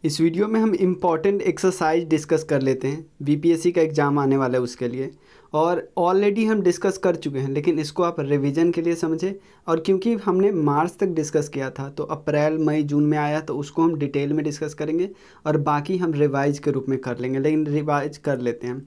इस वीडियो में हम इम्पॉर्टेंट एक्सरसाइज डिस्कस कर लेते हैं। बीपीएससी का एग्ज़ाम आने वाला है उसके लिए, और ऑलरेडी हम डिस्कस कर चुके हैं, लेकिन इसको आप रिवीजन के लिए समझें। और क्योंकि हमने मार्च तक डिस्कस किया था तो अप्रैल मई जून में आया, तो उसको हम डिटेल में डिस्कस करेंगे और बाकी हम रिवाइज के रूप में कर लेंगे। लेकिन रिवाइज कर लेते हैं।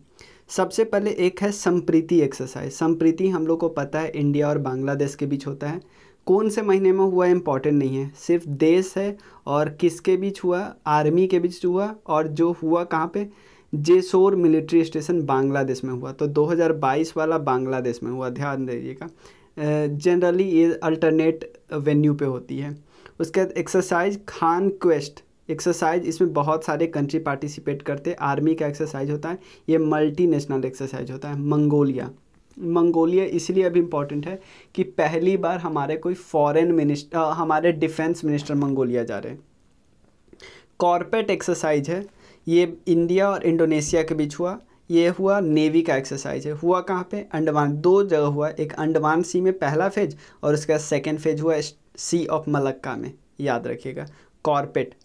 सबसे पहले एक है संप्रीति एक्सरसाइज। संप्रीति हम लोग को पता है इंडिया और बांग्लादेश के बीच होता है। कौन से महीने में हुआ इम्पॉर्टेंट नहीं है, सिर्फ देश है और किसके बीच हुआ, आर्मी के बीच हुआ, और जो हुआ कहाँ पे, जेसोर मिलिट्री स्टेशन बांग्लादेश में हुआ। तो 2022 वाला बांग्लादेश में हुआ, ध्यान दीजिएगा। जनरली ये अल्टरनेट वेन्यू पे होती है। उसके बाद एक्सरसाइज खान क्वेस्ट एक्सरसाइज, इसमें बहुत सारे कंट्री पार्टिसिपेट करते हैं। आर्मी का एक्सरसाइज होता है, ये मल्टी नेशनल एक्सरसाइज होता है। मंगोलिया इसलिए अब इम्पॉर्टेंट है कि पहली बार हमारे कोई फॉरेन मिनिस्टर, हमारे डिफेंस मिनिस्टर मंगोलिया जा रहे हैं। कॉर्पेट एक्सरसाइज है, ये इंडिया और इंडोनेशिया के बीच हुआ। ये हुआ नेवी का एक्सरसाइज है। हुआ कहाँ पे, अंडमान। दो जगह हुआ, एक अंडमान सी में पहला फेज और उसका सेकेंड फेज हुआ सी ऑफ मलक्का में, याद रखिएगा। कॉर्पेट।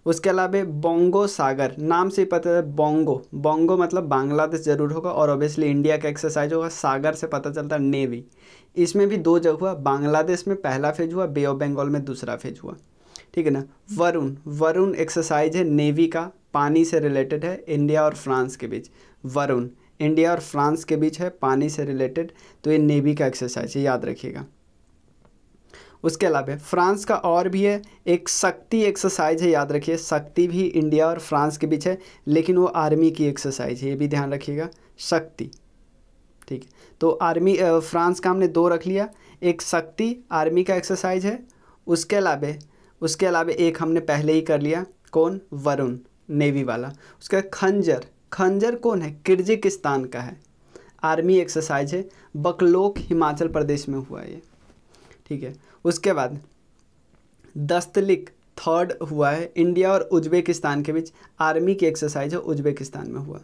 उसके अलावा बोंगो सागर, नाम से ही पता है। बोंगो मतलब बांग्लादेश ज़रूर होगा, और ऑब्वियसली इंडिया का एक्सरसाइज होगा। सागर से पता चलता है नेवी। इसमें भी दो जगह हुआ, बांग्लादेश में पहला फेज हुआ, बे ऑफ बंगाल में दूसरा फेज हुआ, ठीक है ना। वरुण एक्सरसाइज है नेवी का, पानी से रिलेटेड है, इंडिया और फ्रांस के बीच। वरुण इंडिया और फ्रांस के बीच है, पानी से रिलेटेड, तो ये नेवी का एक्सरसाइज है, याद रखिएगा। उसके अलावा फ्रांस का और भी है, एक शक्ति एक्सरसाइज है, याद रखिए। शक्ति भी इंडिया और फ्रांस के बीच है, लेकिन वो आर्मी की एक्सरसाइज है, ये भी ध्यान रखिएगा। शक्ति, ठीक है। तो आर्मी फ्रांस का हमने दो रख लिया। एक शक्ति आर्मी का एक्सरसाइज है। उसके अलावा एक हमने पहले ही कर लिया, कौन, वरुण नेवी वाला। उसका खंजर कौन है, किर्गिस्तान का है, आर्मी एक्सरसाइज है। बकलोक हिमाचल प्रदेश में हुआ ये, ठीक है। उसके बाद दस्तलिक थर्ड हुआ है, इंडिया और उज्बेकिस्तान के बीच, आर्मी की एक्सरसाइज है, उज्बेकिस्तान में हुआ।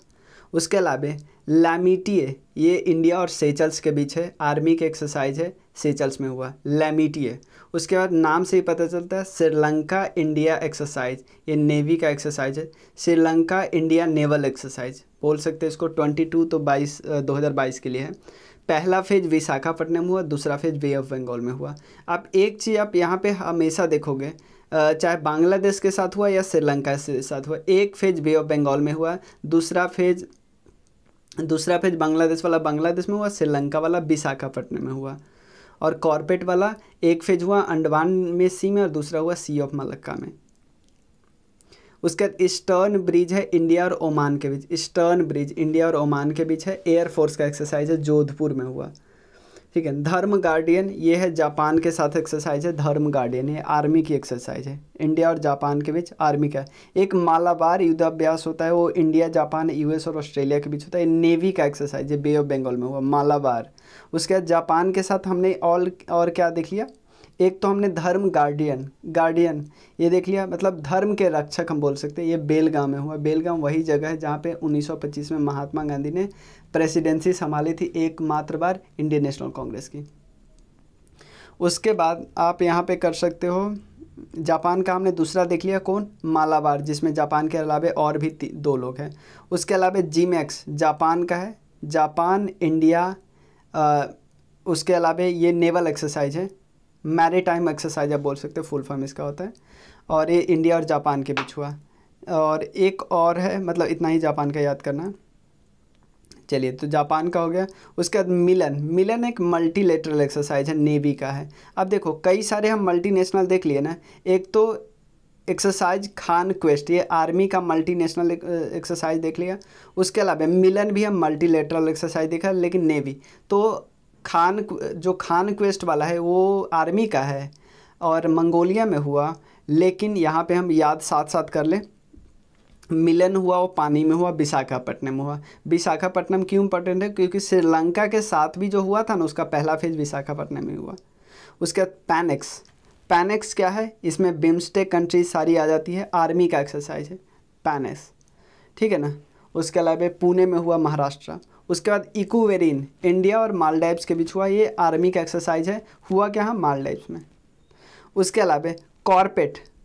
उसके अलावा लैमिटिए, ये इंडिया और सेचल्स के बीच है, आर्मी की एक्सरसाइज है, सेचल्स में हुआ लैमिटिए। उसके बाद नाम से ही पता चलता है श्रीलंका इंडिया एक्सरसाइज, ये नेवी का एक्सरसाइज है। श्रीलंका इंडिया नेवल एक्सरसाइज बोल सकते हैं इसको। 2022 के लिए है। पहला फेज विशाखापट्टनम हुआ, दूसरा फेज बे ऑफ बंगाल में हुआ। अब एक चीज़ आप यहाँ पे हमेशा देखोगे, चाहे बांग्लादेश के साथ हुआ या श्रीलंका के साथ हुआ, एक फेज बे ऑफ बंगाल में हुआ, दूसरा फेज बांग्लादेश वाला बांग्लादेश में हुआ, श्रीलंका वाला विशाखापट्टनम में हुआ। और कॉर्पेट वाला एक फेज हुआ अंडमान में सी में, और दूसरा हुआ सी ऑफ मलक्का में। उसके बाद ईस्टर्न ब्रिज है इंडिया और ओमान के बीच। ईस्टर्न ब्रिज इंडिया और ओमान के बीच है, एयरफोर्स का एक्सरसाइज है, जोधपुर में हुआ, ठीक है। धर्म गार्डियन, ये है जापान के साथ एक्सरसाइज है। धर्म गार्डियन ये आर्मी की एक्सरसाइज है, इंडिया और जापान के बीच आर्मी का। एक मालाबार युद्धाभ्यास होता है, वो इंडिया जापान यूएस और ऑस्ट्रेलिया के बीच होता है, नेवी का एक्सरसाइज है, बे ऑफ बंगाल में हुआ, मालाबार। उसके बाद जापान के साथ हमने और क्या देख लिया, एक तो हमने धर्म गार्डियन ये देख लिया, मतलब धर्म के रक्षक हम बोल सकते हैं। ये बेलगाम में हुआ। बेलगाम वही जगह है जहाँ पे 1925 में महात्मा गांधी ने प्रेसिडेंसी संभाली थी एकमात्र बार इंडियन नेशनल कांग्रेस की। उसके बाद आप यहाँ पे कर सकते हो, जापान का हमने दूसरा देख लिया, कौन, मालाबार, जिसमें जापान के अलावा और भी दो लोग हैं। उसके अलावा जिमैक्स जापान का है, जापान इंडिया। उसके अलावा ये नेवल एक्सरसाइज है, मैरीटाइम एक्सरसाइज आप बोल सकते हो, फुल फॉर्म इसका होता है। और ये इंडिया और जापान के बीच हुआ। और एक और है, मतलब इतना ही जापान का याद करना। चलिए, तो जापान का हो गया। उसके बाद मिलन एक मल्टीलेटरल एक्सरसाइज है, नेवी का है। अब देखो कई सारे हम मल्टीनेशनल देख लिए ना। एक तो एक्सरसाइज खान क्वेस्ट, ये आर्मी का मल्टीनेशनल एक्सरसाइज देख लिया। उसके अलावा मिलन भी हम मल्टीलेटरल एक्सरसाइज देखा, लेकिन नेवी। तो खान क्वेस्ट वाला है वो आर्मी का है और मंगोलिया में हुआ, लेकिन यहाँ पे हम याद साथ साथ कर ले। मिलन हुआ वो पानी में हुआ, विशाखापट्टनम हुआ। विशाखापट्टनम क्यों इम्पोर्टेंट है, क्योंकि श्रीलंका के साथ भी जो हुआ था ना, उसका पहला फेज विशाखापट्टनम में हुआ। उसके बाद पैनेक्स क्या है, इसमें बिम्स्टेक कंट्रीज सारी आ जाती है, आर्मी का एक्सरसाइज है पैनेक्स, ठीक है ना। उसके अलावा पुणे में हुआ, महाराष्ट्र। उसके बाद इक्वेरिन इंडिया और मालदीव्स के बीच हुआ, ये आर्मी का एक्सरसाइज है, हुआ क्या, मालदीव्स में। उसके अलावा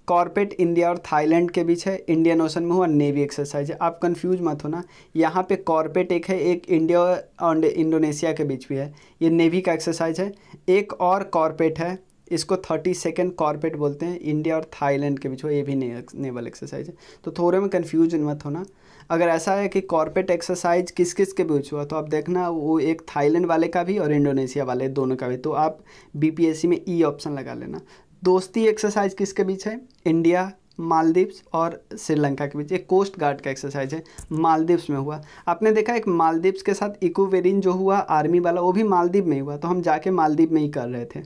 कॉर्पेट इंडिया और थाईलैंड के बीच है, इंडियन ओशन में हुआ, नेवी एक्सरसाइज है। आप कंफ्यूज मत होना, यहाँ पे कॉर्पेट एक है, एक इंडिया और इंडोनेशिया के बीच भी है, ये नेवी का एक्सरसाइज है। एक और कॉर्पेट है, इसको 32nd कॉर्पेट बोलते हैं, इंडिया और थाईलैंड के बीच हो, ये भी नेवल एक्सरसाइज है। तो थोड़े में कन्फ्यूजन मत होना। अगर ऐसा है कि कॉर्पेट एक्सरसाइज किस किस के बीच हुआ, तो आप देखना वो एक थाईलैंड वाले का भी और इंडोनेशिया वाले दोनों का भी, तो आप बीपीएससी में ई ऑप्शन लगा लेना। दोस्ती एक्सरसाइज किसके बीच है, इंडिया, मालदीव्स और श्रीलंका के बीच। एक कोस्ट गार्ड का एक्सरसाइज है, मालदीव्स में हुआ। आपने देखा एक मालदीव्स के साथ इकोवेरिन जो हुआ आर्मी वाला, वो भी मालदीव में ही हुआ, तो हम जाके मालदीव में ही कर रहे थे।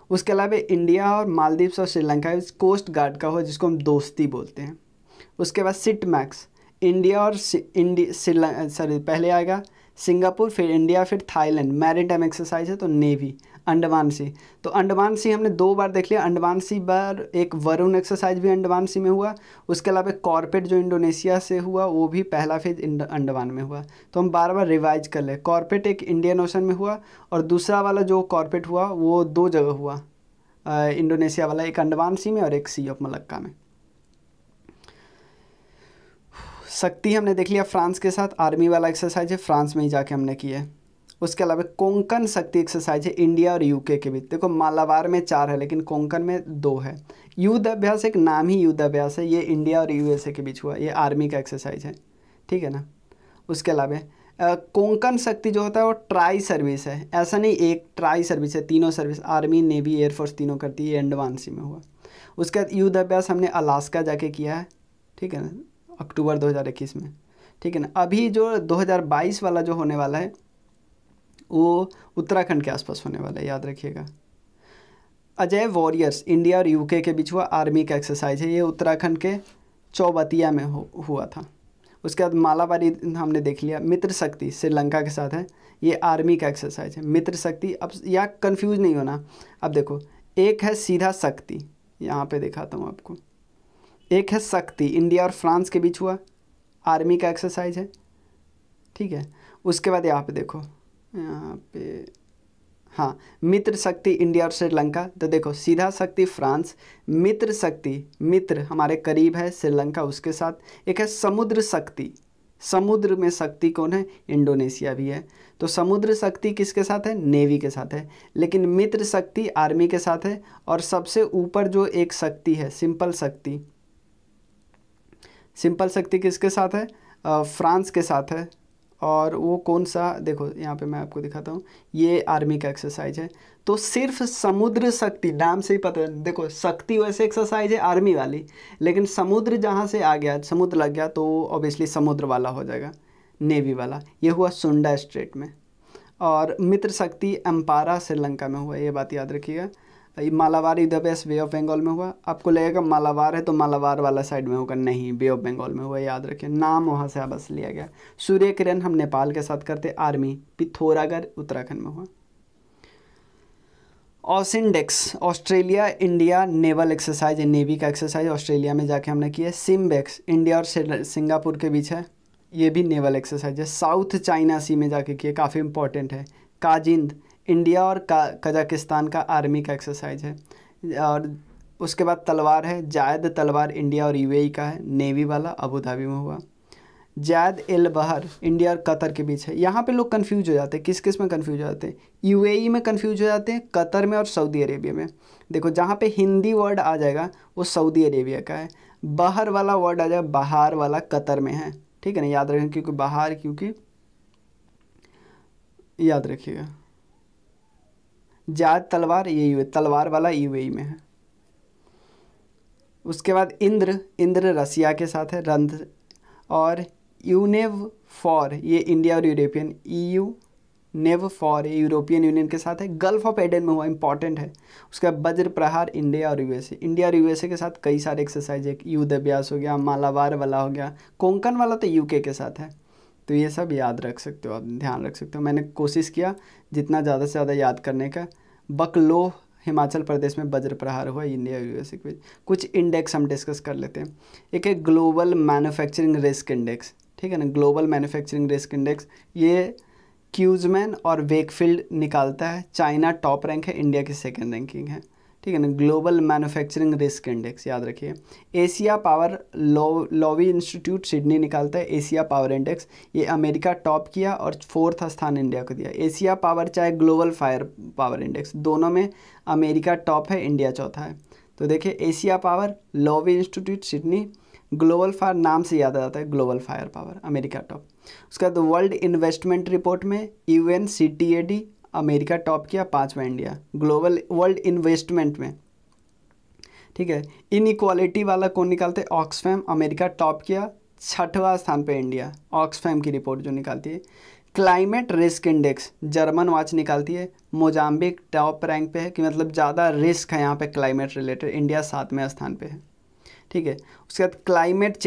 उसके अलावा इंडिया और मालदीव्स और श्रीलंका कोस्ट गार्ड का हुआ, जिसको हम दोस्ती बोलते हैं। उसके बाद सिट मैक्स, इंडिया और पहले आएगा सिंगापुर, फिर इंडिया, फिर थाईलैंड। मैरीटाइम एक्सरसाइज है तो नेवी। अंडमान सी, तो अंडमान सी हमने 2 बार देख लिया। अंडमान सी बार एक वरुण एक्सरसाइज भी अंडमान सी में हुआ। उसके अलावा कॉर्पेट जो इंडोनेशिया से हुआ, वो भी पहला फेज अंडमान में हुआ। तो हम बार बार रिवाइज कर ले। कॉर्पेट एक इंडियन ओशन में हुआ, और दूसरा वाला जो कॉर्पेट हुआ वो 2 जगह हुआ, इंडोनेशिया वाला, एक अंडमान सी में और एक सी ऑफ मलक्का में। शक्ति हमने देख लिया, फ्रांस के साथ आर्मी वाला एक्सरसाइज है, फ्रांस में ही जाके हमने किया है। उसके अलावा कोंकण शक्ति एक्सरसाइज है, इंडिया और यूके के बीच। देखो मालाबार में 4 है, लेकिन कोंकण में 2 है। युद्ध अभ्यास एक नाम ही युद्ध अभ्यास है, ये इंडिया और यूएसए के बीच हुआ, ये आर्मी का एक्सरसाइज है, ठीक है ना। उसके अलावा कोंकण शक्ति जो होता है वो ट्राई सर्विस है, ऐसा नहीं एक ट्राई सर्विस है, तीनों सर्विस, आर्मी, नेवी, एयरफोर्स तीनों करती है, ये अंडमान सी में हुआ। उसके बाद युद्ध अभ्यास हमने अलास्का जाके किया है, ठीक है ना, अक्टूबर 2021 में, ठीक है ना। अभी जो 2022 वाला जो होने वाला है वो उत्तराखंड के आसपास होने वाला है, याद रखिएगा। अजय वॉरियर्स, इंडिया और यूके के बीच हुआ, आर्मी का एक्सरसाइज है, ये उत्तराखंड के चौबतिया में हुआ था। उसके बाद मालाबारी हमने देख लिया। मित्र शक्ति श्रीलंका के साथ है, ये आर्मी का एक्सरसाइज है, मित्र शक्ति। अब या कंफ्यूज नहीं होना, अब देखो एक है सीधा शक्ति, यहाँ पे दिखाता हूँ आपको, एक है शक्ति, इंडिया और फ्रांस के बीच हुआ, आर्मी का एक्सरसाइज है, ठीक है। उसके बाद यहाँ पे देखो, यहाँ पे हाँ, मित्र शक्ति इंडिया और श्रीलंका, तो देखो सीधा शक्ति फ्रांस, मित्र शक्ति, मित्र हमारे करीब है श्रीलंका, उसके साथ। एक है समुद्र शक्ति, समुद्र में शक्ति कौन है, इंडोनेशिया भी है। तो समुद्र शक्ति किसके साथ है, नेवी के साथ है, लेकिन मित्र शक्ति आर्मी के साथ है। और सबसे ऊपर जो एक शक्ति है सिंपल शक्ति, सिंपल शक्ति किसके साथ है, फ्रांस के साथ है। और वो कौन सा, देखो यहाँ पे मैं आपको दिखाता हूँ, ये आर्मी का एक्सरसाइज है। तो सिर्फ समुद्र शक्ति, नाम से ही पता है, देखो शक्ति वैसे एक्सरसाइज है आर्मी वाली, लेकिन समुद्र जहाँ से आ गया, समुद्र लग गया, तो ऑब्वियसली समुद्र वाला हो जाएगा, नेवी वाला। ये हुआ सुंडा स्ट्रेट में। और मित्र शक्ति अम्पारा श्रीलंका में हुआ, ये बात याद रखिएगा। मालाबार युद्ध अभ्यास बे ऑफ बंगाल में हुआ। आपको लगेगा मालाबार है तो मालाबार वाला साइड में होगा, नहीं, बे ऑफ बंगाल में हुआ, याद रखिए, नाम वहाँ से बस लिया गया। सूर्य किरण हम नेपाल के साथ करते, आर्मी, पिथौरागढ़ उत्तराखंड में हुआ। ऑसिनडेक्स ऑस्ट्रेलिया इंडिया नेवल एक्सरसाइज है, नेवी का एक्सरसाइज, ऑस्ट्रेलिया में जाके हमने किया। सिम्बेक्स इंडिया और सिंगापुर के बीच है, ये भी नेवल एक्सरसाइज है, साउथ चाइना सी में जाके किए, काफ़ी इंपॉर्टेंट है। काजिंद इंडिया और कजाकिस्तान का आर्मी का एक्सरसाइज है। और उसके बाद तलवार है, जायद तलवार इंडिया और यूएई का है, नेवी वाला, अबू धाबी में हुआ। जायद एल बहर इंडिया और कतर के बीच है। यहाँ पे लोग कंफ्यूज हो जाते हैं, किस किस में कंफ्यूज हो जाते हैं, यूएई में कंफ्यूज हो जाते हैं, कतर में और सऊदी अरेबिया में। देखो जहाँ पे हिंदी वर्ड आ जाएगा वो सऊदी अरेबिया का है, बहर वाला वर्ड आ जाएगा, बहार वाला कतर में है, ठीक है ना, याद रखें, क्योंकि बहार, क्योंकि याद रखिएगा। जायद तलवार ये तलवार वाला यूएई में है। उसके बाद इंद्र, इंद्र रसिया के साथ है, रंध्र। और यूनेव फॉर ये इंडिया और यूरोपियन, ईयू नेव फॉर ये यूरोपियन यूनियन के साथ है, गल्फ ऑफ एडन में हुआ, इंपॉर्टेंट है। उसका वज्र प्रहार इंडिया और यूएसए, इंडिया और यूएसए के साथ कई सारे एक्सरसाइज है, युद्ध अभ्यास हो गया, मालाबार वाला हो गया, कोंकण वाला तो यूके के साथ है। तो ये सब याद रख सकते हो आप, ध्यान रख सकते हो। मैंने कोशिश किया जितना ज़्यादा से ज़्यादा याद करने का। बकलोह हिमाचल प्रदेश में वज्र प्रहार हुआ, इंडिया यूएसए के बीच। कुछ इंडेक्स हम डिस्कस कर लेते हैं। एक है ग्लोबल मैन्युफैक्चरिंग रिस्क इंडेक्स, ठीक है ना, ग्लोबल मैन्युफैक्चरिंग रिस्क इंडेक्स, ये क्यूजमैन और वेकफील्ड निकालता है। चाइना टॉप रैंक है, इंडिया की सेकंड रैंकिंग है, ठीक है ना। ग्लोबल मैन्युफैक्चरिंग रिस्क इंडेक्स याद रखिए। Asia power Lowy institute Sydney निकालता है एशिया पावर इंडेक्स, ये अमेरिका टॉप किया और 4th स्थान इंडिया को दिया। एशिया पावर चाहे ग्लोबल फायर पावर इंडेक्स, दोनों में अमेरिका टॉप है, इंडिया चौथा है। तो देखिए Asia power Lowy institute Sydney, global fire नाम से याद आ जाता है, global fire power America top. उसके बाद वर्ल्ड इन्वेस्टमेंट रिपोर्ट में UNCTAD अमेरिका टॉप किया, 5वां इंडिया ग्लोबल वर्ल्ड इन्वेस्टमेंट में। ठीक है, इनइक्वालिटी वाला कौन निकालते हैं, ऑक्सफैम, अमेरिका टॉप किया, 6वां स्थान पे इंडिया, ऑक्सफैम की रिपोर्ट जो निकालती है। Climate risk index German watch निकालती है, मोजाम्बिक टॉप रैंक पे है कि मतलब ज़्यादा रिस्क है यहाँ पे क्लाइमेट रिलेटेड, इंडिया 7वें स्थान पे है। ठीक है, उसके बाद क्लाइमेट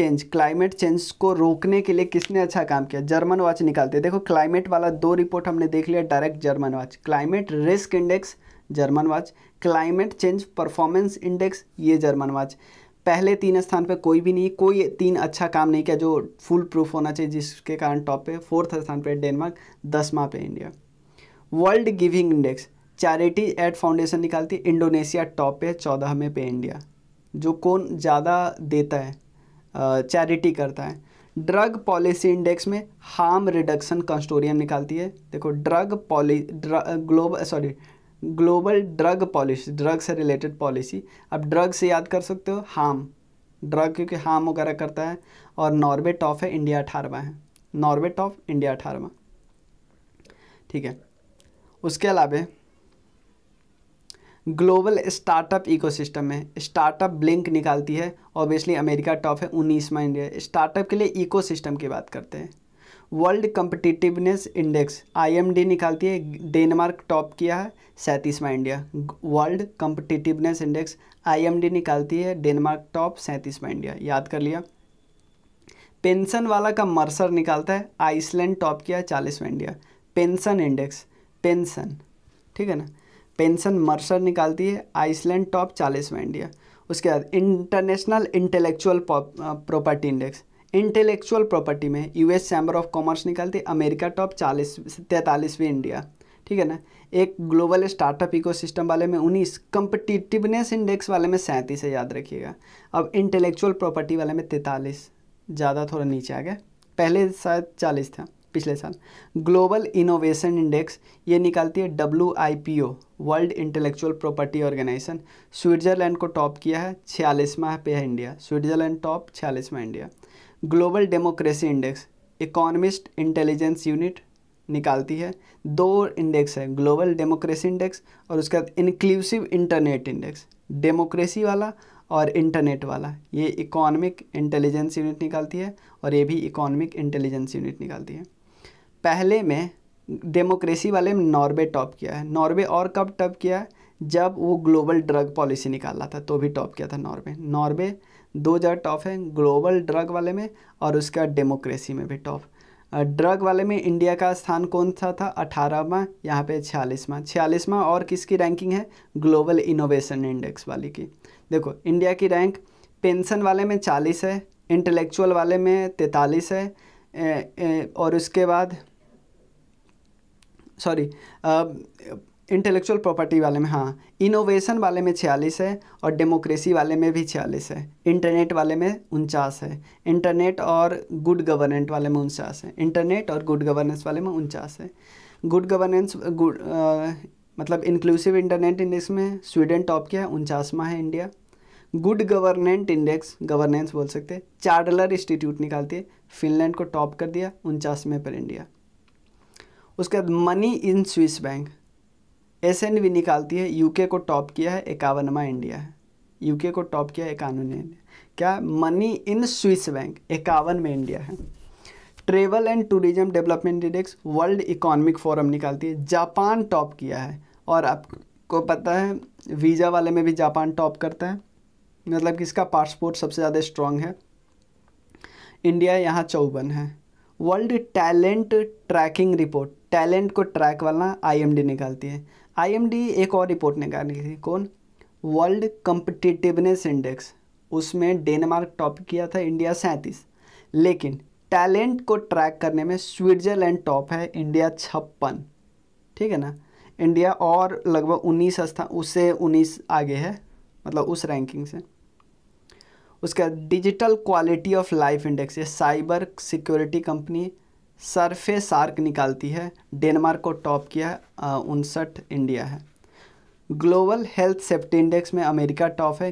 चेंज को रोकने के लिए किसने अच्छा काम किया, जर्मन वॉच निकालते हैं। देखो क्लाइमेट वाला 2 रिपोर्ट हमने देख लिया direct, German watch, climate risk index German watch, climate change performance index ये जर्मन वॉच। पहले 3 स्थान पे कोई भी नहीं, कोई 3 अच्छा काम नहीं किया जो फुल प्रूफ होना चाहिए, जिसके कारण टॉप पे। 4th स्थान पे डेनमार्क, 10वां पे India. World giving index charity aid foundation निकालती है, इंडोनेशिया टॉप पे, 14वें पे इंडिया, जो कौन ज़्यादा देता है, चैरिटी करता है। ड्रग पॉलिसी इंडेक्स में हार्म रिडक्शन कंसोर्टियम निकालती है। देखो ग्लोबल ड्रग पॉलिसी, ड्रग से रिलेटेड पॉलिसी। अब ड्रग से याद कर सकते हो हार्म, ड्रग क्योंकि हार्म वगैरह करता है। और नॉर्वे टॉप है, इंडिया 18वां है, नॉर्वे टॉप, इंडिया 18वां। ठीक है, उसके अलावा ग्लोबल स्टार्टअप इकोसिस्टम में स्टार्टअप ब्लिंक निकालती है, ऑब्वियसली अमेरिका टॉप है, 19वां इंडिया। स्टार्टअप के लिए इकोसिस्टम की बात करते हैं। वर्ल्ड कम्पिटिटिवनेस इंडेक्स IMD निकालती है, डेनमार्क टॉप किया है, 37वां India. World competitiveness index IMD निकालती है, डेनमार्क टॉप, 37वां इंडिया, याद कर लिया। पेंशन वाला का मर्सर निकालता है, आइसलैंड टॉप किया है, 40वां इंडिया। पेंशन इंडेक्स, पेंशन, ठीक है ना, पेंशन मर्सर निकालती है, आइसलैंड टॉप, 40वां इंडिया। उसके बाद international intellectual property index, intellectual property में US चैम्बर ऑफ कॉमर्स निकालती है, अमेरिका टॉप, 43वीं इंडिया। ठीक है ना। एक ग्लोबल स्टार्टअप इकोसिस्टम वाले में 19, कम्पिटिटिवनेस इंडेक्स वाले में 37 है, याद रखिएगा। अब इंटेलेक्चुअल प्रॉपर्टी वाले में 43, ज़्यादा थोड़ा नीचे आ गया, पहले शायद 40 था पिछले साल। ग्लोबल इनोवेशन इंडेक्स ये निकालती है WIPO, world intellectual property organisation, Switzerland को टॉप किया है, 46वां पे है इंडिया, स्विट्ज़रलैंड टॉप, 46वां India. Global democracy index economist intelligence unit निकालती है, 2 इंडेक्स है, ग्लोबल डेमोक्रेसी इंडेक्स और उसके बाद इंक्लूसिव इंटरनेट इंडेक्स, डेमोक्रेसी वाला और इंटरनेट वाला, ये इकोनॉमिक इंटेलिजेंस यूनिट निकालती है और ये भी इकोनॉमिक इंटेलिजेंस यूनिट निकालती है। पहले में डेमोक्रेसी वाले में नॉर्वे टॉप किया है, नॉर्वे और कब टॉप किया है, जब वो ग्लोबल ड्रग पॉलिसी निकाला था तो भी टॉप किया था नॉर्वे। नॉर्वे 2 जगह टॉप है, ग्लोबल ड्रग वाले में और उसका डेमोक्रेसी में भी टॉप। ड्रग वाले में इंडिया का स्थान कौन सा था, 18वां, यहाँ पे 46वां और किसकी रैंकिंग है, ग्लोबल इनोवेशन इंडेक्स वाली की। देखो इंडिया की रैंक पेंशन वाले में 40 है, इंटेलेक्चुअल वाले में 43 है, और उसके बाद इंटेलेक्चुअल प्रॉपर्टी वाले में, हाँ, इनोवेशन वाले में 46 है और डेमोक्रेसी वाले में भी 46 है, इंटरनेट वाले में 49 है, इंटरनेट और गुड गवर्नेंस वाले में 49 है, इंटरनेट और गुड गवर्नेंस वाले में 49 है। गुड गवर्नेंस मतलब इंक्लूसिव इंटरनेट इंडेक्स में स्वीडन टॉप किया है, 49वां है India. Good government index, governance बोल सकते हैं, चार्डलर इंस्टीट्यूट निकालती है, फिनलैंड को टॉप कर दिया, 49वें पर इंडिया। उसके बाद money in Swiss bank SNV निकालती है, UK को टॉप किया है, 51वां इंडिया है, UK को टॉप किया है, 51वां इंडिया। क्या, मनी इन स्विस बैंक 51 में इंडिया है। Travel and tourism development index world economic forum निकालती है, जापान टॉप किया है, और आपको पता है वीज़ा वाले में भी जापान टॉप करता है, मतलब कि इसका पासपोर्ट सबसे ज़्यादा स्ट्रॉन्ग है। इंडिया यहाँ 54 है। World talent tracking report, talent को ट्रैक वाला IMD निकालती है। IMD एक और रिपोर्ट निकाली थी, कौन, वर्ल्ड कम्पिटिटिवनेस इंडेक्स, उसमें डेनमार्क टॉप किया था, इंडिया 37, लेकिन टैलेंट को ट्रैक करने में स्विट्ज़रलैंड टॉप है, इंडिया 56। ठीक है ना, इंडिया और लगभग 19 स्थान, उससे 19 आगे है, मतलब उस रैंकिंग से। उसका digital quality of life index, ये cyber security company Surfshark निकालती है, डेनमार्क को टॉप किया है, 59 इंडिया है। ग्लोबल हेल्थ सेफ्टी इंडेक्स में अमेरिका टॉप है,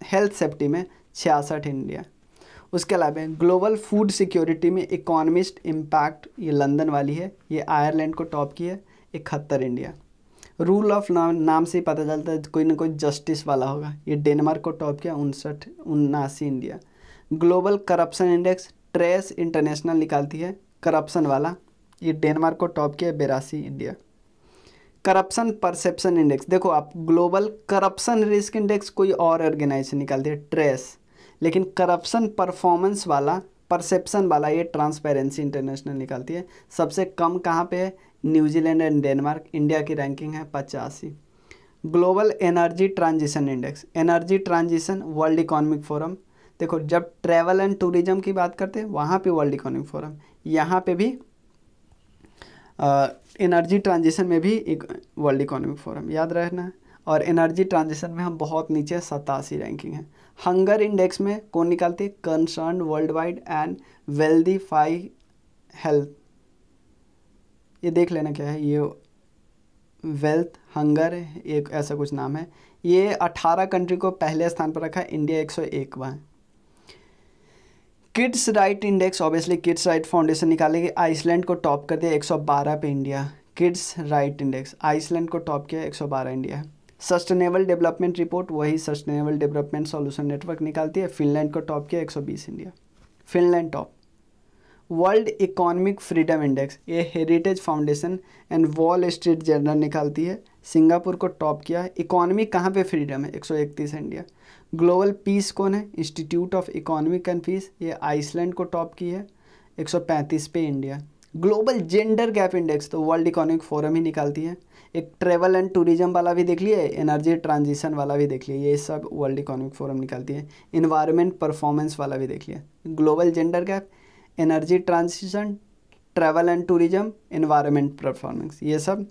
हेल्थ सेफ्टी में 66 इंडिया। उसके अलावा ग्लोबल फूड सिक्योरिटी में इकोनॉमिस्ट इम्पैक्ट, ये लंदन वाली है, ये आयरलैंड को टॉप की है, 71 इंडिया। रूल ऑफ नाम से ही पता चलता है कोई ना कोई जस्टिस वाला होगा, ये डेनमार्क को टॉप किया, 79 India. Global corruption index trace international निकालती है, करप्शन वाला, ये डेनमार्क को टॉप किया, 82 इंडिया। करप्शन परसेप्शन इंडेक्स, देखो आप, ग्लोबल करप्शन रिस्क इंडेक्स कोई और ऑर्गेनाइजेशन निकालती है, ट्रेस, लेकिन करप्शन परफॉर्मेंस वाला, परसेप्शन वाला, ये ट्रांसपेरेंसी इंटरनेशनल निकालती है। सबसे कम कहाँ पे है? New Zealand and Denmark. इंडिया की रैंकिंग है 85। Global energy transition index, energy transition world economic forum, देखो जब ट्रैवल एंड टूरिज्म की बात करते हैं वहाँ पे वर्ल्ड इकोनॉमिक फोरम, यहाँ पे भी एनर्जी ट्रांजिशन में भी एक वर्ल्ड इकोनॉमिक फोरम, याद रखना। और एनर्जी ट्रांजिशन में हम बहुत नीचे 87 रैंकिंग है। हंगर इंडेक्स में कौन निकालती है? Concern worldwide and Welthungerhilfe, ये देख लेना क्या है, ये वेल्थ हंगर एक ऐसा कुछ नाम है। ये 18 कंट्री को पहले स्थान पर रखा है, इंडिया 101 है। Kids right index, obviously kids right foundation निकालेगी, आइसलैंड को टॉप कर दिया, 112 पे India. Kids right index Iceland को टॉप किया, 112 इंडिया। सस्टेनेबल डेवलपमेंट रिपोर्ट वही सस्टेनेबल डेवलपमेंट सॉल्यूशन नेटवर्क निकालती है, फिनलैंड को टॉप किया, 120 India, Finland top. World economic freedom index, ये heritage foundation and wall street journal निकालती है, सिंगापुर को टॉप किया है। इकोनॉमी कहाँ पे फ्रीडम है? 131 है इंडिया। ग्लोबल पीस कौन है? Institute of economic and peace, ये आइसलैंड को टॉप की है, 135 पे India. Global gender gap index तो वर्ल्ड इकोनॉमिक फोरम ही निकालती है। एक ट्रेवल एंड टूरिज्म वाला भी देख लिए, एनर्जी ट्रांजिशन वाला भी देख लिया, ये सब वर्ल्ड इकोनॉमिक फोरम निकालती है। इन्वायरमेंट परफॉर्मेंस वाला भी देख लिया। Global gender gap, energy transition, travel and tourism, environment performance, ये सब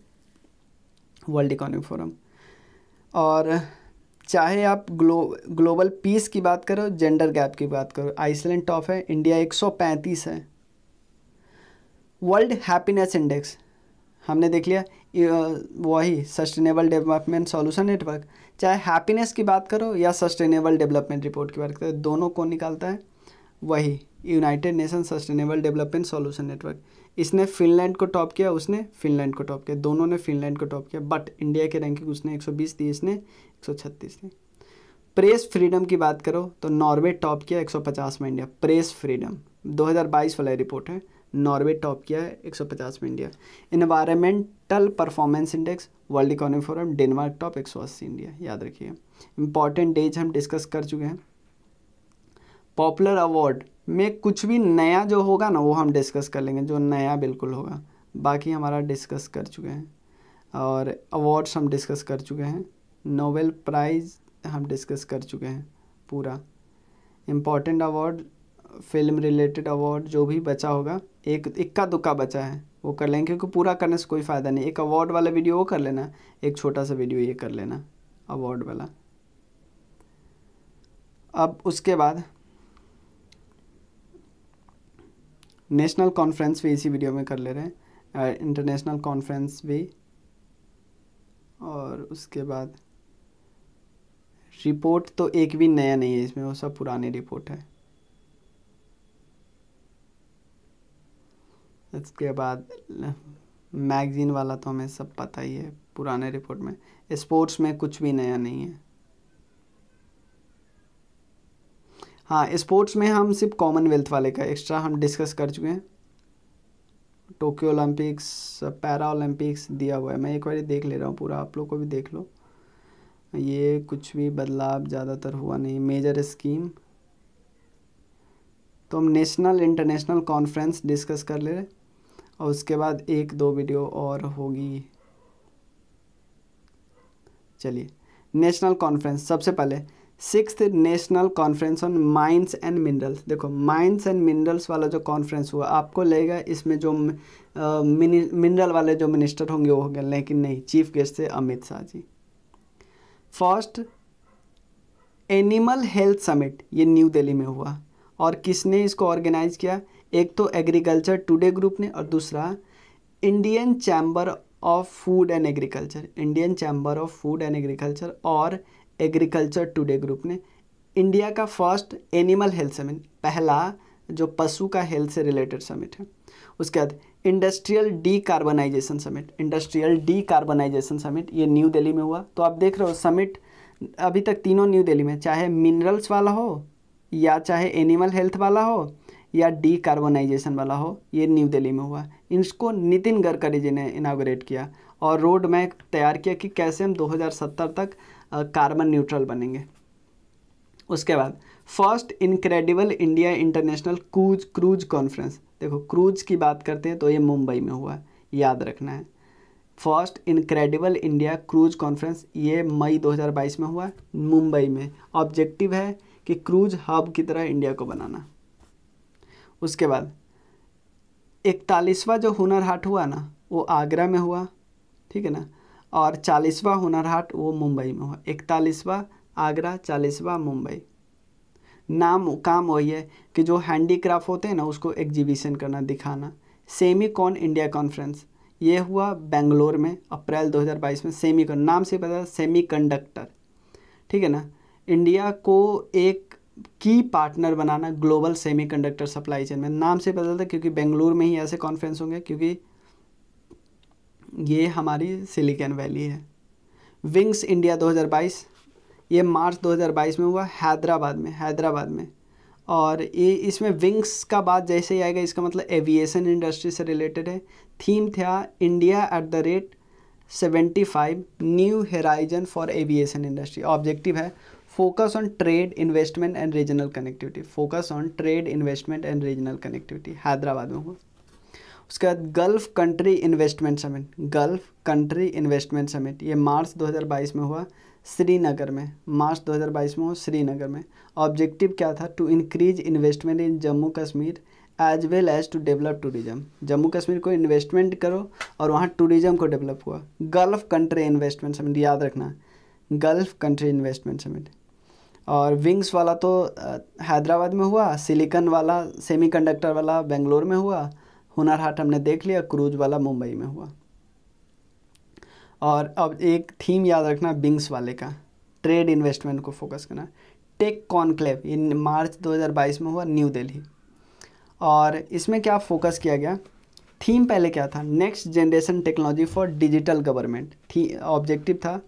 वर्ल्ड इकोनॉमिक फोरम। और चाहे आप ग्लोबल पीस की बात करो, जेंडर गैप की बात करो, आइसलैंड टॉप है, इंडिया 135 है। वर्ल्ड हैप्पीनेस इंडेक्स हमने देख लिया, वही सस्टेनेबल डेवलपमेंट सॉल्यूशन नेटवर्क। चाहे हैप्पीनेस की बात करो या सस्टेनेबल डेवलपमेंट रिपोर्ट की बात करो, दोनों कौन निकालता है? वही United nation sustainable development solution network. इसने फिनलैंड को टॉप किया, उसने फिनलैंड को टॉप किया, दोनों ने फिनलैंड को टॉप किया, बट इंडिया के रैंकिंग उसने 120 दी, इसने 136 दी। प्रेस फ्रीडम की बात करो तो नॉर्वे टॉप किया, 150 में इंडिया। प्रेस फ्रीडम 2022 वाला रिपोर्ट है, नॉर्वे टॉप किया है, 150 में India. Environmental performance index world economic forum, Denmark top, 180 India, याद रखिए। इंपॉर्टेंट डेज हम डिस्कस कर चुके हैं। पॉपुलर अवार्ड में कुछ भी नया जो होगा ना वो हम डिस्कस कर लेंगे, जो नया बिल्कुल होगा, बाकी हमारा डिस्कस कर चुके हैं। और अवार्ड्स हम डिस्कस कर चुके हैं, नोबेल प्राइज़ हम डिस्कस कर चुके हैं पूरा। Important award, film related award जो भी बचा होगा, एक इक्का दुक्का बचा है वो कर लेंगे, क्योंकि पूरा करने से कोई फ़ायदा नहीं। एक अवार्ड वाला वीडियो वो कर लेना, एक छोटा सा वीडियो ये कर लेना अवार्ड वाला। अब उसके बाद नेशनल कॉन्फ्रेंस भी इसी वीडियो में कर ले रहे हैं, इंटरनेशनल कॉन्फ्रेंस भी। और उसके बाद रिपोर्ट तो एक भी नया नहीं है इसमें, वो सब पुरानी रिपोर्ट है। इसके बाद मैगजीन वाला तो हमें सब पता ही है, पुराने रिपोर्ट में। स्पोर्ट्स में कुछ भी नया नहीं है। हाँ, स्पोर्ट्स में हम सिर्फ कॉमनवेल्थ वाले का एक्स्ट्रा हम डिस्कस कर चुके हैं। टोक्यो ओलंपिक्स, पैरा ओलंपिक्स दिया हुआ है, मैं एक बार देख ले रहा हूँ पूरा, आप लोग को भी देख लो। ये कुछ भी बदलाव ज़्यादातर हुआ नहीं। मेजर स्कीम तो हम नेशनल इंटरनेशनल कॉन्फ्रेंस डिस्कस कर ले रहे, और उसके बाद एक दो वीडियो और होगी। चलिए, नेशनल कॉन्फ्रेंस सबसे पहले 6th national conference on mines and minerals. देखो माइंस एंड मिनरल्स वाला जो कॉन्फ्रेंस हुआ, आपको लगेगा इसमें जो मिनरल वाले जो मिनिस्टर होंगे वो होंगे, लेकिन नहीं, चीफ गेस्ट थे Amit Shah ji. First animal health summit, ये न्यू दिल्ली में हुआ, और किसने इसको ऑर्गेनाइज किया? एक तो एग्रीकल्चर टुडे ग्रुप ने, और दूसरा Indian chamber of food and agriculture, Indian chamber of food and agriculture और एग्रीकल्चर टुडे ग्रुप ने। इंडिया का फर्स्ट एनिमल हेल्थ समिट, पहला जो पशु का हेल्थ से रिलेटेड समिट है। उसके बाद industrial decarbonisation summit, industrial decarbonisation summit, ये न्यू दिल्ली में हुआ। तो आप देख रहे हो समिट अभी तक तीनों न्यू दिल्ली में, चाहे मिनरल्स वाला हो या चाहे एनिमल हेल्थ वाला हो या डीकार्बनाइजेशन वाला हो, ये न्यू दिल्ली में हुआ। इसको नितिन गडकरी जी ने इनागोरेट किया और रोड मैप तैयार किया कि कैसे हम 2070 तक कार्बन न्यूट्रल बनेंगे। उसके बाद first incredible India international cruise conference, देखो क्रूज की बात करते हैं तो ये मुंबई में हुआ, याद रखना है। First incredible India cruise conference ये मई 2022 में हुआ मुंबई में। ऑब्जेक्टिव है कि क्रूज हब की तरह इंडिया को बनाना। उसके बाद 41वां जो हुनर हाट हुआ ना, वो आगरा में हुआ, ठीक है ना, और 40वां हुनर हाट वो मुंबई में हुआ। 41वां आगरा, 40वां मुंबई। काम वही है कि जो हैंडीक्राफ्ट होते हैं ना उसको एग्जीबिशन करना, दिखाना। सेमीकॉन इंडिया कॉन्फ्रेंस ये हुआ बेंगलोर में अप्रैल 2022 में। सेमीकॉन नाम से पता है, सेमीकंडक्टर, ठीक है ना। इंडिया को एक की पार्टनर बनाना ग्लोबल सेमीकंडक्टर सप्लाई चेन में, नाम से पता था क्योंकि बेंगलुरु में ही ऐसे कॉन्फ्रेंस होंगे क्योंकि ये हमारी सिलिकॉन वैली है। विंग्स इंडिया 2022 ये मार्च 2022 में हुआ हैदराबाद में। और ये इसमें विंग्स का बात जैसे ही आएगा इसका मतलब एविएशन इंडस्ट्री से रिलेटेड है। थीम था India @ 75 new horizon for aviation industry. Objective है focus on trade investment and regional connectivity, focus on trade investment and regional connectivity, Hyderabad में हुआ। उसके बाद गल्फ कंट्री इन्वेस्टमेंट समिट, ये मार्च 2022 में हुआ श्रीनगर में, मार्च 2022 में हुआ श्रीनगर में। ऑब्जेक्टिव क्या था? To increase investment in Jammu Kashmir as well as to develop tourism. Jammu Kashmir को इन्वेस्टमेंट करो और वहाँ टूरिज्म को डेवलप हुआ। गल्फ कंट्री इन्वेस्टमेंट समिट, याद रखना, गल्फ कंट्री इन्वेस्टमेंट समिट। और विंग्स वाला तो हैदराबाद में हुआ, सिलिकॉन वाला सेमीकंडक्टर वाला बेंगलोर में हुआ, हुनर हाट हमने देख लिया, क्रूज वाला मुंबई में हुआ। और अब एक थीम याद रखना विंग्स वाले का, ट्रेड इन्वेस्टमेंट को फोकस करना। टेक कॉन्क्लेव ये मार्च 2022 में हुआ न्यू दिल्ली। और इसमें क्या फोकस किया गया? थीम पहले क्या था? Next generation technology for digital government. Objective था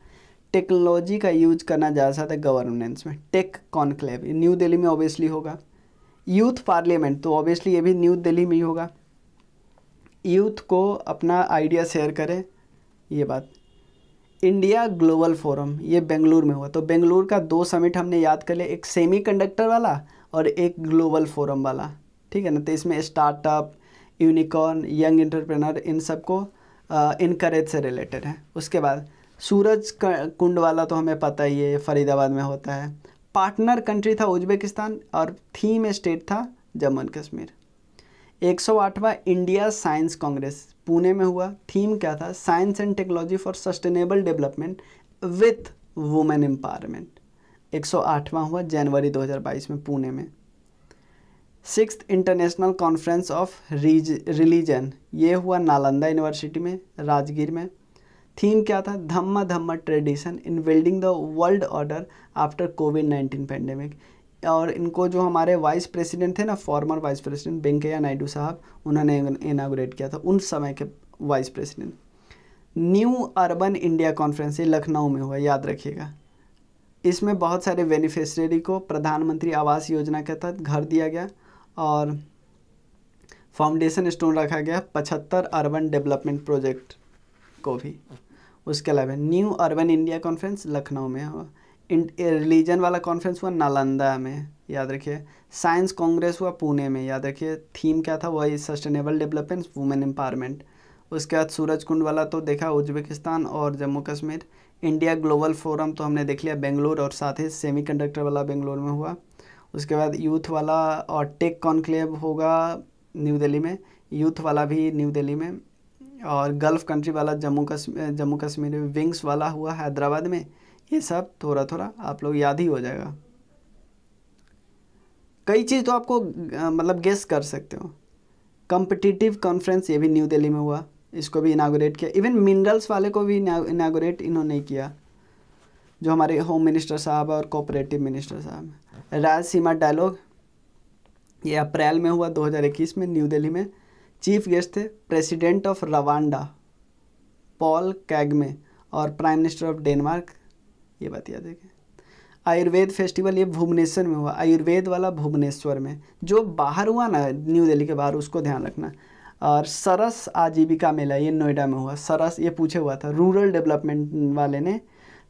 टेक्नोलॉजी का यूज करना जा सकता है गवर्नेंस में। टेक कॉन्क्लेव न्यू दिल्ली में ऑब्वियसली होगा। यूथ पार्लियामेंट तो ऑब्वियसली ये भी न्यू दिल्ली में ही होगा। यूथ को अपना आइडिया शेयर करें, ये बात। इंडिया ग्लोबल फोरम ये बेंगलुरु में हुआ। तो बेंगलुरु का 2 समिट हमने याद कर लिया, एक सेमीकंडक्टर वाला और एक ग्लोबल फोरम वाला, ठीक है ना। तो इसमें स्टार्टअप, यूनिकॉर्न, यंग एंटरप्रेन्योर इन सबको इनकरेज से रिलेटेड है। उसके बाद सूरज कुंड वाला तो हमें पता ही है, फरीदाबाद में होता है। पार्टनर कंट्री था उज्बेकिस्तान और थीम स्टेट था जम्मू एंड कश्मीर। 108वां इंडिया साइंस कांग्रेस पुणे में हुआ। थीम क्या था? Science and technology for sustainable development with women empowerment. 108वां हुआ जनवरी 2022 में पुणे में। 6th international conference of religion ये हुआ नालंदा यूनिवर्सिटी में, राजगीर में। थीम क्या था? Dhamma dhamma tradition in building the world order after कोविड-19 पैंडेमिक। और इनको जो हमारे वाइस प्रेसिडेंट थे ना, former vice president Venkaiah Naidu साहब, उन्होंने इनागोरेट किया था, उन समय के vice president. New urban India conference ये लखनऊ में हुआ, याद रखिएगा। इसमें बहुत सारे बेनिफिशियरी को प्रधानमंत्री आवास योजना के तहत घर दिया गया और फाउंडेशन स्टोन रखा गया 75 अर्बन डेवलपमेंट प्रोजेक्ट को भी। उसके अलावा new urban India conference Lucknow में हुआ। रिलीजन वाला कॉन्फ्रेंस हुआ नालंदा में, याद रखिए। साइंस कांग्रेस हुआ पुणे में, याद रखिए। थीम क्या था? वही सस्टेनेबल डेवलपमेंट, वुमेन एम्पावरमेंट। उसके बाद सूरज कुंड वाला तो देखा उज्बेकिस्तान और Jammu Kashmir. India global forum तो हमने देख लिया बेंगलोर, और साथ ही सेमीकंडक्टर वाला बेंगलोर में हुआ। उसके बाद यूथ वाला और टेक कॉन्क्लेव होगा न्यू दिल्ली में, यूथ वाला भी न्यू दिल्ली में, और गल्फ़ कंट्री वाला जम्मू कश्मीर में, विंग्स वाला हुआ हैदराबाद में। ये सब थोड़ा थोड़ा आप लोग याद ही हो जाएगा। कई चीज़ तो आपको मतलब गेस कर सकते हो। कॉम्पिटिटिव कॉन्फ्रेंस ये भी न्यू दिल्ली में हुआ, इसको भी इनागोरेट किया। इवन मिनरल्स वाले को भी इनागोरेट इन्होंने किया, जो हमारे होम मिनिस्टर साहब और कोऑपरेटिव मिनिस्टर साहब। रायलसीमा डायलॉग ये अप्रैल में हुआ 2021 में न्यू दिल्ली में। चीफ गेस्ट थे प्रेसिडेंट ऑफ रवांडा पॉल कैगमे और प्राइम मिनिस्टर ऑफ डेनमार्क। ये बात याद रखें। आयुर्वेद फेस्टिवल ये भुवनेश्वर में हुआ, आयुर्वेद वाला भुवनेश्वर में, जो बाहर हुआ ना न्यू दिल्ली के बाहर, उसको ध्यान रखना। और सरस आजीविका मेला ये नोएडा में हुआ। सरस ये पूछे हुआ था, रूरल डेवलपमेंट वाले ने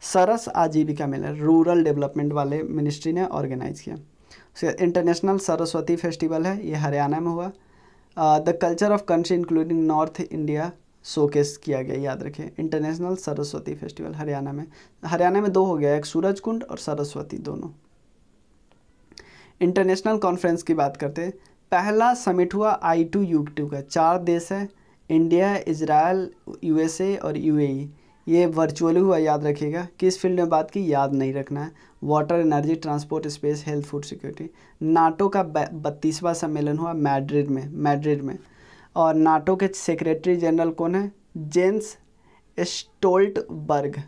सरस आजीविका मेला रूरल डेवलपमेंट वाले मिनिस्ट्री ने ऑर्गेनाइज किया। उसके इंटरनेशनल सरस्वती फेस्टिवल है, ये हरियाणा में हुआ। The culture of country including north India showcase किया गया, याद रखें। इंटरनेशनल सरस्वती फेस्टिवल हरियाणा में 2 हो गया, एक सूरज कुंड और सरस्वती दोनों। इंटरनेशनल कॉन्फ्रेंस की बात करते हैं। पहला समिट हुआ I2U2 का, 4 देश है, इंडिया, इजराइल, USA और UAE। ये वर्चुअली हुआ, याद रखिएगा। किस फील्ड में बात की याद नहीं रखना है, water, energy, transport, space, health, food security. NATO का 32वां सम्मेलन हुआ मैड्रिड में। और नाटो के सेक्रेटरी जनरल कौन है? जेंस स्टोल्टबर्ग,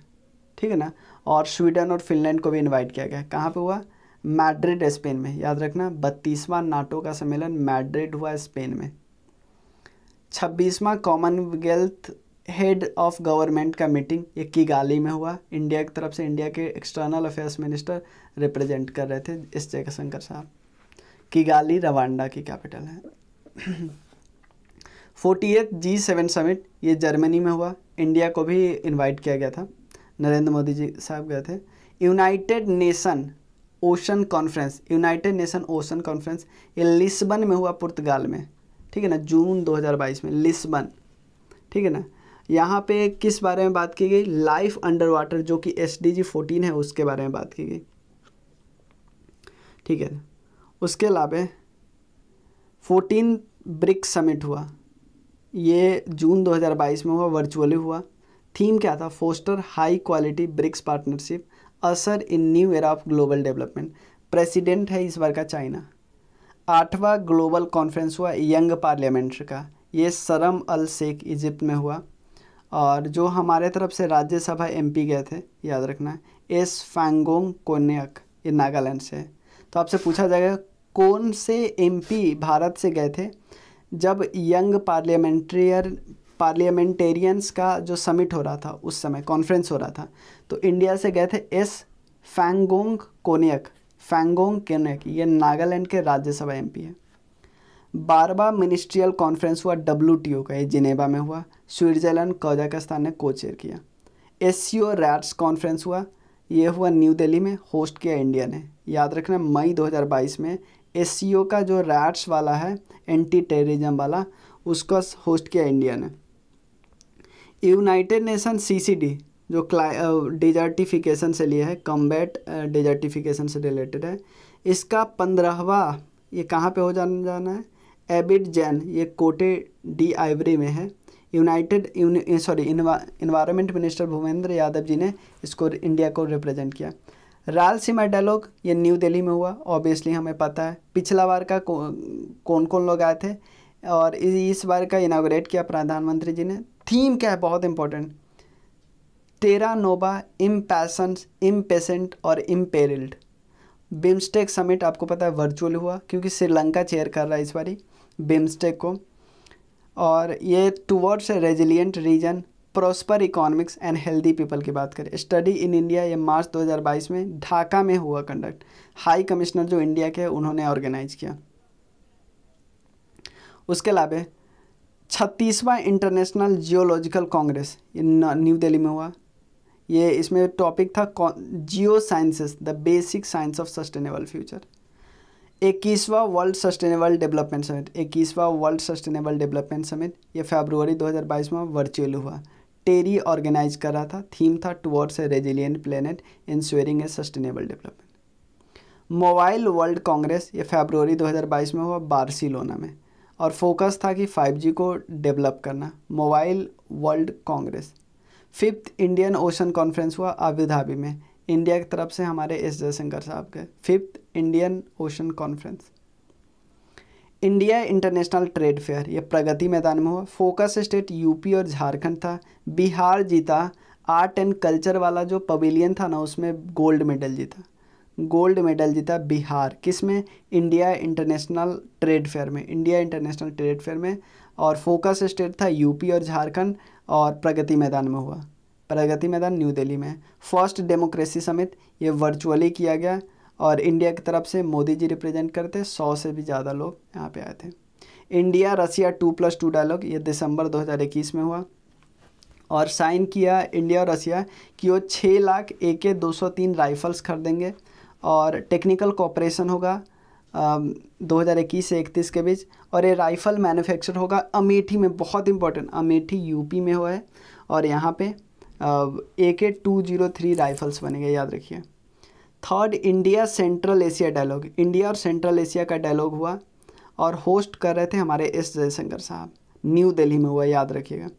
ठीक है ना। और स्वीडन और फिनलैंड को भी इनवाइट किया गया। कहाँ पे हुआ? मैड्रिड, स्पेन में, याद रखना। 32वां नाटो का सम्मेलन मैड्रिड हुआ स्पेन में। 26वां कॉमनवेल्थ हेड ऑफ गवर्नमेंट का मीटिंग ये किगाली में हुआ। इंडिया की तरफ से इंडिया के एक्सटर्नल अफेयर्स मिनिस्टर रिप्रेजेंट कर रहे थे, एस जयशंकर साहब। किगाली रवांडा की कैपिटल है। 48th G7 समिट ये जर्मनी में हुआ। इंडिया को भी इनवाइट किया गया था, नरेंद्र मोदी जी साहब गए थे। यूनाइटेड नेशन ओशन कॉन्फ्रेंस ये लिस्बन में हुआ, पुर्तगाल में, ठीक है ना, जून 2022 में, लिस्बन, ठीक है ना। यहाँ पे किस बारे में बात की गई? लाइफ अंडर वाटर, जो कि SDG 14 है, उसके बारे में बात की गई, ठीक है। उसके अलावा 14 ब्रिक्स समिट हुआ, ये जून 2022 में हुआ, वर्चुअली हुआ। थीम क्या था? Foster high quality BRICS partnership, usher in new era of global development. President है इस बार का चाइना। 8वां ग्लोबल कॉन्फ्रेंस हुआ यंग पार्लियामेंट का, ये शर्म अल शेख इजिप्ट में हुआ। और जो हमारे तरफ से राज्यसभा MP गए थे, याद रखना, एस फैंगोंग कोन्याक, ये नागालैंड से है। तो आपसे पूछा जाएगा कौन से MP भारत से गए थे जब यंग पार्लियामेंटेरियंस का जो समिट हो रहा था, उस समय कॉन्फ्रेंस हो रहा था। तो इंडिया से गए थे एस फैंगोंग कोन्याक, ये नागालैंड के राज्यसभा MP है। 12वां मिनिस्ट्रियल कॉन्फ्रेंस हुआ WTO का, ये जिनेवा में हुआ। स्विट्जरलैंड, कजाकिस्तान ने को चेयर किया। SCO रैट्स कॉन्फ्रेंस हुआ, ये हुआ न्यू दिल्ली में, होस्ट किया इंडिया ने। याद रखना मई 2022 में SCO का जो रैट्स वाला है, एंटी टेररिज्म वाला, उसको होस्ट किया इंडिया ने। यूनाइटेड नेशन CCD जो डिजर्टिफिकेशन से लिया है, कॉम्बैट डिजर्टिफिकेशन से रिलेटेड है, इसका 15वां ये कहाँ पे हो जाना है? एबिडजैन, ये कोटे डी आइवरी में है। इन्वायरमेंट मिनिस्टर भूपेंद्र यादव जी ने इसको इंडिया को रिप्रेजेंट किया। रायलसीमा डायलॉग ये न्यू दिल्ली में हुआ, ऑब्वियसली हमें पता है। पिछला बार का कौन कौन लोग आए थे, और इस बार का इनागोरेट किया प्रधानमंत्री जी ने। थीम क्या है? बहुत इंपॉर्टेंट, टेरा नोवा, इम्पेशेंट और इम्पेरिल्ड। बिम्स्टेक समिट आपको पता है वर्चुअल हुआ, क्योंकि श्रीलंका चेयर कर रहा है इस बारी बिम्स्टेक को। और ये towards resilient region, prosper economics and healthy people की बात करें। स्टडी इन इंडिया ये मार्च 2022 में ढाका में हुआ कंडक्ट। हाई कमिश्नर जो इंडिया के उन्होंने ऑर्गेनाइज किया। उसके अलावा 36वां इंटरनेशनल जियोलॉजिकल कांग्रेस ये न्यू दिल्ली में हुआ। ये इसमें टॉपिक था geosciences, the basic science of sustainable future. 21वां वर्ल्ड सस्टेनेबल डेवलपमेंट समिट ये फरवरी 2022 में वर्चुअल हुआ। टेरी ऑर्गेनाइज कर रहा था। थीम था towards a resilient planet ensuring A sustainable development. Mobile world Congress ये फरवरी 2022 में हुआ बार्सिलोना में, और फोकस था कि 5G को डेवलप करना। Mobile world Congress. 5th Indian ocean conference हुआ अबू धाबी में, इंडिया की तरफ से हमारे एस जयशंकर साहब के। 5th Indian ocean conference. India international trade fair ये प्रगति मैदान में हुआ। फोकस स्टेट यूपी और झारखंड था। बिहार जीता। आर्ट एंड कल्चर वाला जो पवेलियन था ना, उसमें गोल्ड मेडल जीता। गोल्ड मेडल जीता बिहार। किस में? इंडिया इंटरनेशनल ट्रेड फेयर में। इंडिया इंटरनेशनल ट्रेड फेयर में। और फोकस स्टेट था यूपी और झारखंड, और प्रगति मैदान में हुआ। प्रगति मैदान न्यू दिल्ली में। फर्स्ट डेमोक्रेसी समिट ये वर्चुअली किया गया, और इंडिया की तरफ से मोदी जी रिप्रेजेंट करते। 100 से भी ज़्यादा लोग यहाँ पे आए थे। इंडिया रसिया 2+2 डायलॉग ये दिसंबर 2021 में हुआ, और साइन किया इंडिया और रसिया कि वो 6 लाख AK-203 राइफल्स खरीदेंगे, और टेक्निकल कोऑपरेशन होगा 2021 से 31 के बीच। और ये राइफ़ल मैन्युफैक्चर होगा अमेठी में, बहुत इंपॉर्टेंट, अमेठी यूपी में हुआ है, और यहाँ पे AK-203 राइफल्स बनेंगे, याद रखिए। Third India Central Asia dialogue, India और सेंट्रल एशिया का डायलॉग हुआ, और होस्ट कर रहे थे हमारे एस जयशंकर साहब। न्यू दिल्ली में हुआ, याद रखिएगा।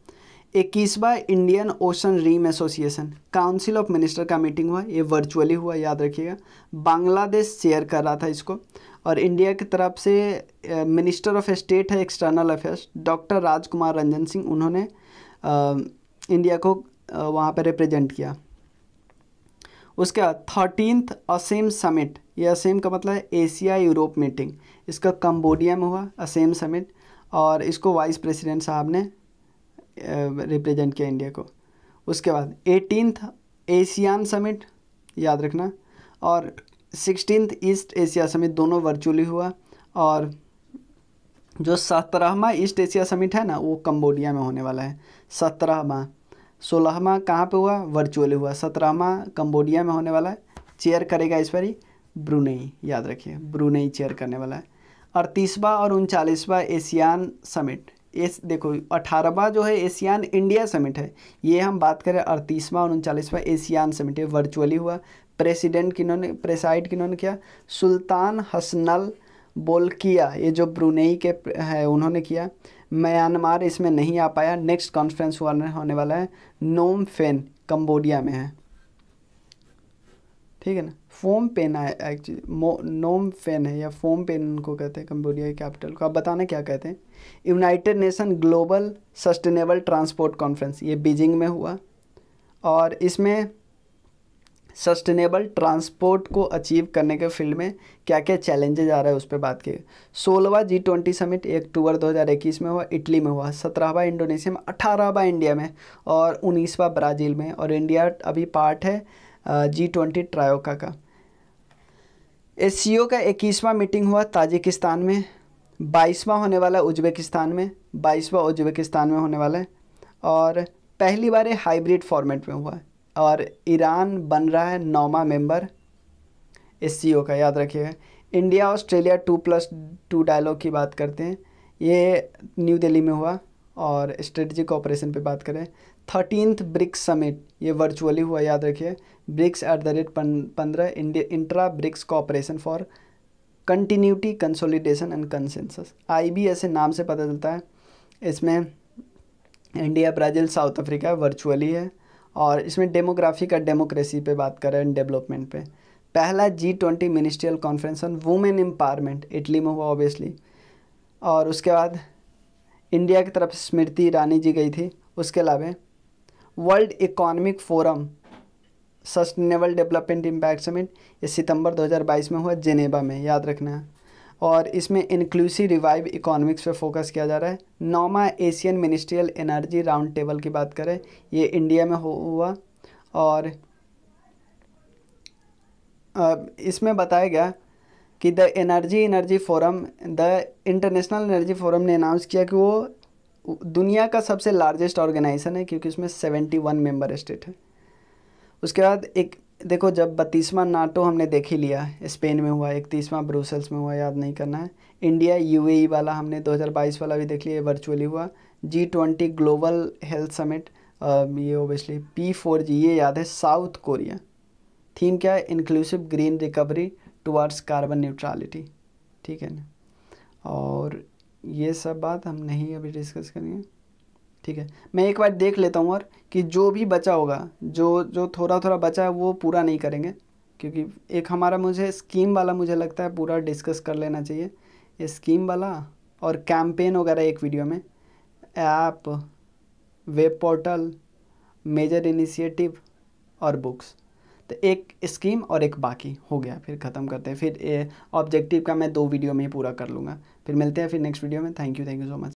21वां Indian ocean rim association council of minister का मीटिंग हुआ, ये वर्चुअली हुआ, याद रखिएगा। बांग्लादेश चेयर कर रहा था इसको, और इंडिया की तरफ से मिनिस्टर ऑफ स्टेट है एक्सटर्नल अफेयर्स डॉक्टर राजकुमार रंजन सिंह, उन्होंने इंडिया को वहाँ पर रिप्रेजेंट किया। उसके बाद 13th असेम समिट, ये असेम का मतलब है एशिया यूरोप मीटिंग, इसका कंबोडिया में हुआ असेम समिट, और इसको वाइस प्रेसिडेंट साहब ने रिप्रेजेंट किया इंडिया को। उसके बाद 18th एशियान समिट, याद रखना, और 16th ईस्ट एशिया समिट, दोनों वर्चुअली हुआ। और जो 17वां ईस्ट एशिया समिट है ना, वो कंबोडिया में होने वाला है। 17वां, 16वां कहाँ पे हुआ? वर्चुअली हुआ। 17वां कंबोडिया में होने वाला है। चेयर करेगा इस बारी ब्रुनेई, याद रखिए, ब्रुनेई चेयर करने वाला है। 38वां और 39वां एशियान समिट, इस देखो 18वां जो है एशियान इंडिया समिट है, ये हम बात करें 38वां और 39वां एशियान समिट है, वर्चुअली हुआ। प्रेसिडेंट किन्होंने, प्रेसाइड किन्होंने किया? सुल्तान हसनल बोल्किया, ये जो ब्रुनेई के है उन्होंने किया। म्यांमार इसमें नहीं आ पाया। नेक्स्ट कॉन्फ्रेंस होने वाला है नोम फेन, कंबोडिया में है, ठीक है ना। फोम पेन है एक्चुअली, नोम फेन है, या फोम पेन उनको कहते हैं, कंबोडिया की कैपिटल को। आप बताना क्या कहते हैं। United nation global sustainable transport conference, ये बीजिंग में हुआ, और इसमें सस्टेनेबल ट्रांसपोर्ट को अचीव करने के फील्ड में क्या क्या चैलेंजेज आ रहा है उस पर बात की। 16वां G20 समिट 1 अक्टूबर 2021 में हुआ, इटली में हुआ। 17वां इंडोनेशिया में, 18वां इंडिया में, और 19वां ब्राज़ील में। और इंडिया अभी पार्ट है G20 ट्रायोका का। SCO का 21वां मीटिंग हुआ ताजिकिस्तान में। 22वां होने वाला है उज्बेकिस्तान में, 22वां उज्बेकिस्तान में होने वाला है, और पहली बार ये हाइब्रिड फॉर्मेट में हुआ है। और ईरान बन रहा है 9वां मेंबर SCO का, याद रखिएगा। इंडिया ऑस्ट्रेलिया 2+2 डायलॉग की बात करते हैं, ये न्यू दिल्ली में हुआ। और स्ट्रेटजिक कोऑपरेशन पे बात करें, 13th ब्रिक्स समिट, ये वर्चुअली हुआ, याद रखिए। BRICS @15 intra BRICS cooperation for continuity consolidation and consensus, IB ऐसे नाम से पता चलता है। इसमें India, Brazil, South Africa virtually है, और इसमें डेमोग्राफी का डेमोक्रेसी पे बात कर रहे हैं, डेवलपमेंट पे। पहला G20 ministerial conference on women empowerment Italy में हुआ ऑब्वियसली। और उसके बाद इंडिया की तरफ स्मृति ईरानी जी गई थी। उसके अलावा world economic forum sustainable development impact summit, ये सितंबर 2022 में हुआ जेनेवा में, याद रखना है। और इसमें इंक्लूसिव रिवाइव इकोनॉमिक्स पे फोकस किया जा रहा है। 9वां Asian ministerial energy round table की बात करें, ये इंडिया में हुआ। और इसमें बताया गया कि द इंटरनेशनल एनर्जी फोरम ने अनाउंस किया कि वो दुनिया का सबसे लार्जेस्ट ऑर्गेनाइजेशन है, क्योंकि उसमें 71 मेंबर स्टेट है। उसके बाद एक देखो, जब 32वां नाटो हमने देख ही लिया, स्पेन में हुआ, 31वां ब्रुसेल्स में हुआ, याद नहीं करना है। इंडिया UAE वाला हमने 2022 वाला भी देख लिया, वर्चुअली हुआ। G20 ग्लोबल हेल्थ समिट ये ओबियसली P4G ये याद है, साउथ कोरिया। थीम क्या है? Inclusive green recovery towards carbon neutrality, ठीक है ना। और ये सब बात हम नहीं अभी डिस्कस करेंगे, ठीक है। मैं एक बार देख लेता हूँ और कि जो भी बचा होगा, जो जो थोड़ा थोड़ा बचा है वो पूरा नहीं करेंगे, क्योंकि एक हमारा मुझे स्कीम वाला मुझे लगता है पूरा डिस्कस कर लेना चाहिए, ये स्कीम वाला और कैंपेन वगैरह एक वीडियो में, app, web portal, major initiative और बुक्स। तो एक स्कीम और एक बाकी हो गया, फिर ख़त्म करते हैं। फिर ऑब्जेक्टिव का मैं 2 वीडियो में ही पूरा कर लूँगा। फिर मिलते हैं फिर नेक्स्ट वीडियो में। Thank you so much.